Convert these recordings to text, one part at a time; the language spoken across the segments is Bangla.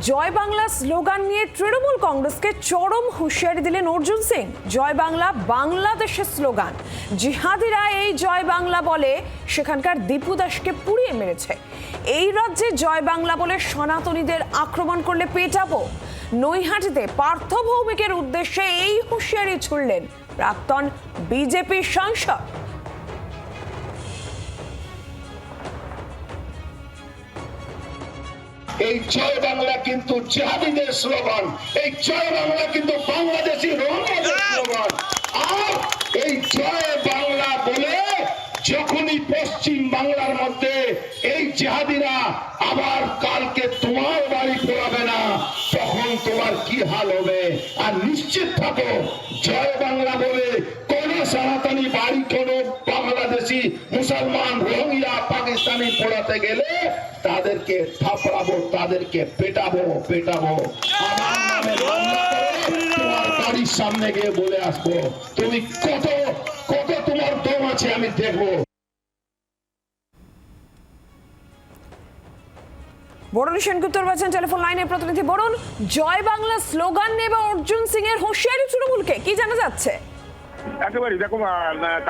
জয় বাংলা স্লোগান নিয়ে তৃণমূল কংগ্রেসকে চরম হুঁশিয়ারি দিলেন অর্জুন সিং। জয় বাংলা বাংলাদেশের স্লোগান, জিহাদিরা এই জয় বাংলা বলে সেখানকার দীপু দাসকে পুড়িয়ে মেরেছে। এই রাজ্যে জয় বাংলা বলে সনাতনীদের আক্রমণ করলে পেটাবো। নৈহাটিতে পার্থ ভৌমিকের উদ্দেশ্যে এই হুঁশিয়ারি ছুড়লেন প্রাক্তন বিজেপি সাংসদ। এই জয় বাংলা কিন্তু জিহাদিদের স্লোগান, এই জয় বাংলা কিন্তু বাংলাদেশি রোহিঙ্গাদের স্লোগান। আর এই জয় বাংলা বলে যখনই পশ্চিম বাংলার মধ্যে এই জিহাদিরা আবার কালকে তোমার বাড়ি পড়াবে না, তখন তোমার কি হাল হবে। আর নিশ্চিত থাকো, জয় বাংলা বলে কোন সনাতনী বাড়ি, কোন বাংলাদেশি মুসলমান, রোহিঙ্গা, পাকিস্তানি পড়াতে গেলে তাদেরকে থাপড়াবো, তাদেরকে পেটাবো। আমার নামে মামলা করে তোমার বাড়ির সামনে গিয়ে বলে আসবো, তুমি কত তোমার দম আছে আমি দেখবো। বরুণ সেনগুপ্ত রয়েছেন টেলিফোন লাইনে। প্রতিনিধি বরুণ, জয় বাংলা স্লোগান নেবে অর্জুন সিং এর হুঁশিয়ারি তৃণমূলকে, কি জানা যাচ্ছে? একেবারে দেখো,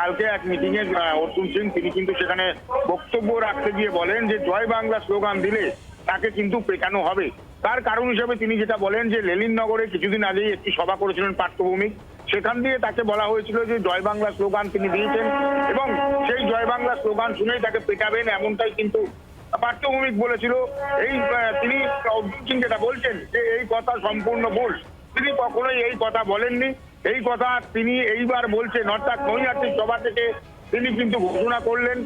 কালকে এক মিটিং এ অর্জুন সিং তিনি কিন্তু সেখানে বক্তব্য রাখতে গিয়ে বলেন যে জয় বাংলা স্লোগান দিলে তাকে কিন্তু পেটানো হবে। তার কারণ হিসেবে তিনি যেটা বলেন যে লেলিননগরে কিছুদিন আগেই একটি সভা করেছিলেন পার্থ ভৌমিক, সেখান দিয়ে তাকে বলা হয়েছিল যে জয় বাংলা স্লোগান তিনি দিয়েছেন এবং সেই জয় বাংলা স্লোগান শুনেই তাকে পেটাবেন, এমনটাই কিন্তু পার্থ ভৌমিক বলেছিল। তিনি অর্জুন সিং যেটা বলছেন যে এই কথা সম্পূর্ণ ভুল, তিনি কখনোই এই কথা বলেননি। এই কথা তিনি এইবার বলছেন, অর্থাৎ নৈহাটির সভা থেকে তিনি কিন্তু ঘোষণা করলেন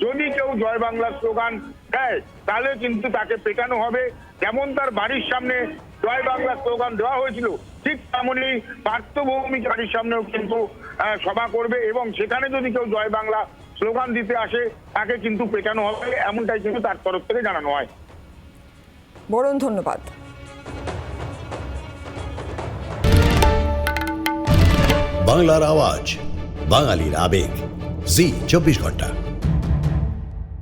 যদি কেউ জয় বাংলা স্লোগান দেয় তাহলে কিন্তু তাকে পেটানো হবে। যেমন তার বাড়ির সামনে জয় বাংলা স্লোগান দেওয়া হয়েছিল, ঠিক তেমনই পার্থ ভৌমিক বাড়ির সামনেও কিন্তু সভা করবে এবং সেখানে যদি কেউ জয় বাংলা স্লোগান দিতে আসে তাকে কিন্তু পেটানো হবে, এমনটাই কিন্তু তার তরফ থেকে জানানো হয়। বরুণ, ধন্যবাদ। বাংলার আওয়াজ, বাঙালির আবেগ, জি 24 ঘন্টা।